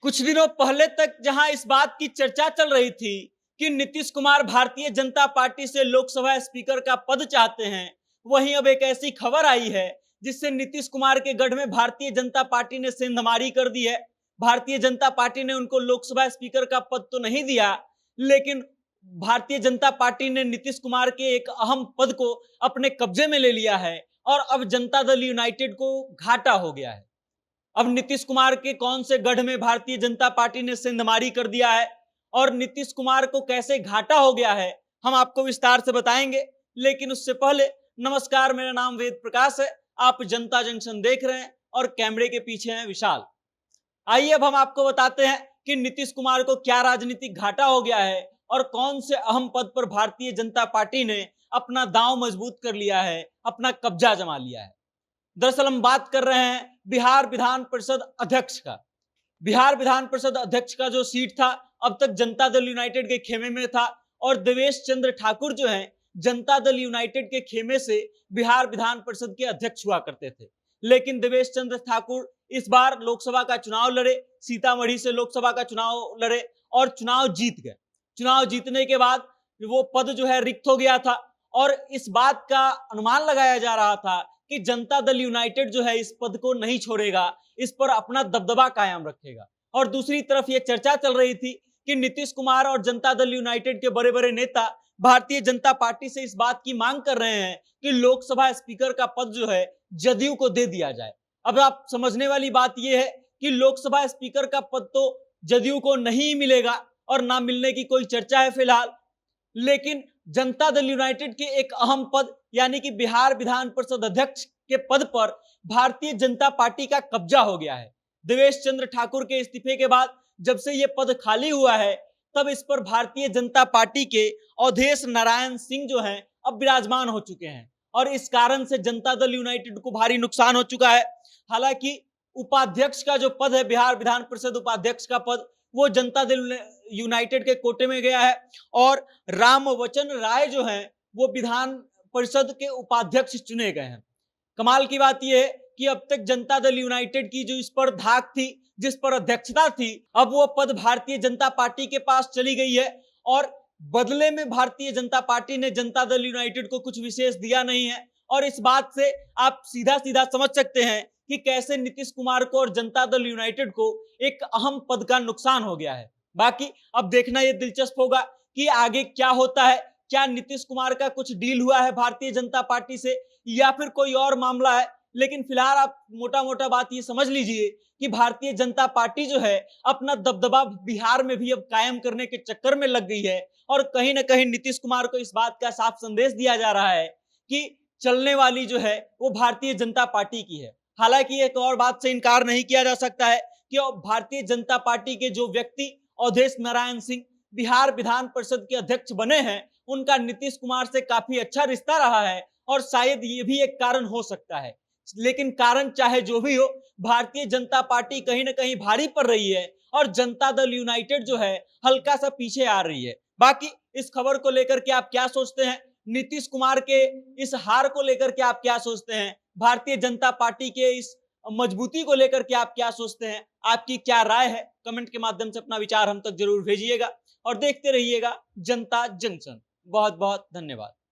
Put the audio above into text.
कुछ दिनों पहले तक जहां इस बात की चर्चा चल रही थी कि नीतीश कुमार भारतीय जनता पार्टी से लोकसभा स्पीकर का पद चाहते हैं, वहीं अब एक ऐसी खबर आई है जिससे नीतीश कुमार के गढ़ में भारतीय जनता पार्टी ने सेंधमारी कर दी है। भारतीय जनता पार्टी ने उनको लोकसभा स्पीकर का पद तो नहीं दिया, लेकिन भारतीय जनता पार्टी ने नीतीश कुमार के एक अहम पद को अपने कब्जे में ले लिया है और अब जनता दल यूनाइटेड को घाटा हो गया है। अब नीतीश कुमार के कौन से गढ़ में भारतीय जनता पार्टी ने सेंधमारी कर दिया है और नीतीश कुमार को कैसे घाटा हो गया है, हम आपको विस्तार से बताएंगे। लेकिन उससे पहले नमस्कार, मेरा नाम वेद प्रकाश है, आप जनता जंक्शन देख रहे हैं और कैमरे के पीछे हैं विशाल। आइए अब हम आपको बताते हैं कि नीतीश कुमार को क्या राजनीतिक घाटा हो गया है और कौन से अहम पद पर भारतीय जनता पार्टी ने अपना दांव मजबूत कर लिया है, अपना कब्जा जमा लिया है। दरअसल हम बात कर रहे हैं बिहार विधान परिषद अध्यक्ष का। बिहार विधान परिषद अध्यक्ष का जो सीट था, अब तक जनता दल यूनाइटेड के खेमे में था और देवेश चंद्र ठाकुर जो हैं जनता दल यूनाइटेड के खेमे से बिहार विधान परिषद के अध्यक्ष हुआ करते थे। लेकिन देवेश चंद्र ठाकुर इस बार लोकसभा का चुनाव लड़े, सीतामढ़ी से लोकसभा का चुनाव लड़े और चुनाव जीत गए। चुनाव जीतने के बाद वो पद जो है रिक्त हो गया था और इस बात का अनुमान लगाया जा रहा था कि जनता दल यूनाइटेड जो है इस पद को नहीं छोड़ेगा, इस पर अपना दबदबा कायम रखेगा। और दूसरी तरफ ये चर्चा चल रही थी कि नीतीश कुमार और जनता दल यूनाइटेड के बड़े बड़े नेता भारतीय जनता पार्टी से इस बात की मांग कर रहे हैं कि लोकसभा स्पीकर का पद जो है जदयू को दे दिया जाए। अब आप समझने वाली बात यह है कि लोकसभा स्पीकर का पद तो जदयू को नहीं मिलेगा और ना मिलने की कोई चर्चा है फिलहाल, लेकिन जनता दल यूनाइटेड के एक अहम पद यानी कि बिहार विधान परिषद अध्यक्ष के पद पर भारतीय जनता पार्टी का कब्जा हो गया है। देवेश चंद्र ठाकुर के इस्तीफे के बाद जब से यह पद खाली हुआ है, तब इस पर भारतीय जनता पार्टी के अवधेश नारायण सिंह जो हैं अब विराजमान हो चुके हैं और इस कारण से जनता दल यूनाइटेड को भारी नुकसान हो चुका है। हालांकि उपाध्यक्ष का जो पद है, बिहार विधान परिषद उपाध्यक्ष का पद, वो जनता दल यूनाइटेड के कोटे में गया है और रामवचन राय जो हैं वो विधान परिषद के उपाध्यक्ष चुने गए हैं। कमाल की बात यह है कि अब तक जनता दल यूनाइटेड की जो इस पर धाक थी, जिस पर अध्यक्षता थी, अब वो पद भारतीय जनता पार्टी के पास चली गई है और बदले में भारतीय जनता पार्टी ने जनता दल यूनाइटेड को कुछ विशेष दिया नहीं है। और इस बात से आप सीधा सीधा समझ सकते हैं कि कैसे नीतीश कुमार को और जनता दल यूनाइटेड को एक अहम पद का नुकसान हो गया है। बाकी अब देखना यह दिलचस्प होगा कि आगे क्या होता है। क्या नीतीश कुमार का कुछ डील हुआ है भारतीय जनता पार्टी से या फिर कोई और मामला है। लेकिन फिलहाल आप मोटा मोटा बात ये समझ लीजिए कि भारतीय जनता पार्टी जो है अपना दबदबा बिहार में भी अब कायम करने के चक्कर में लग गई है और कहीं ना कहीं नीतीश कुमार को इस बात का साफ संदेश दिया जा रहा है कि चलने वाली जो है वो भारतीय जनता पार्टी की है। हालांकि एक और बात से इनकार नहीं किया जा सकता है कि भारतीय जनता पार्टी के जो व्यक्ति अवधेश नारायण सिंह बिहार विधान परिषद के अध्यक्ष बने हैं, उनका नीतीश कुमार से काफी अच्छा रिश्ता रहा है और शायद ये भी एक कारण हो सकता है। लेकिन कारण चाहे जो भी हो, भारतीय जनता पार्टी कहीं ना कहीं भारी पड़ रही है और जनता दल यूनाइटेड जो है हल्का सा पीछे आ रही है। बाकी इस खबर को लेकर के आप क्या सोचते हैं, नीतीश कुमार के इस हार को लेकर के आप क्या सोचते हैं, भारतीय जनता पार्टी के इस मजबूती को लेकर के आप क्या सोचते हैं, आपकी क्या राय है, कमेंट के माध्यम से अपना विचार हम तक जरूर भेजिएगा और देखते रहिएगा जनता जंक्शन। बहुत बहुत धन्यवाद।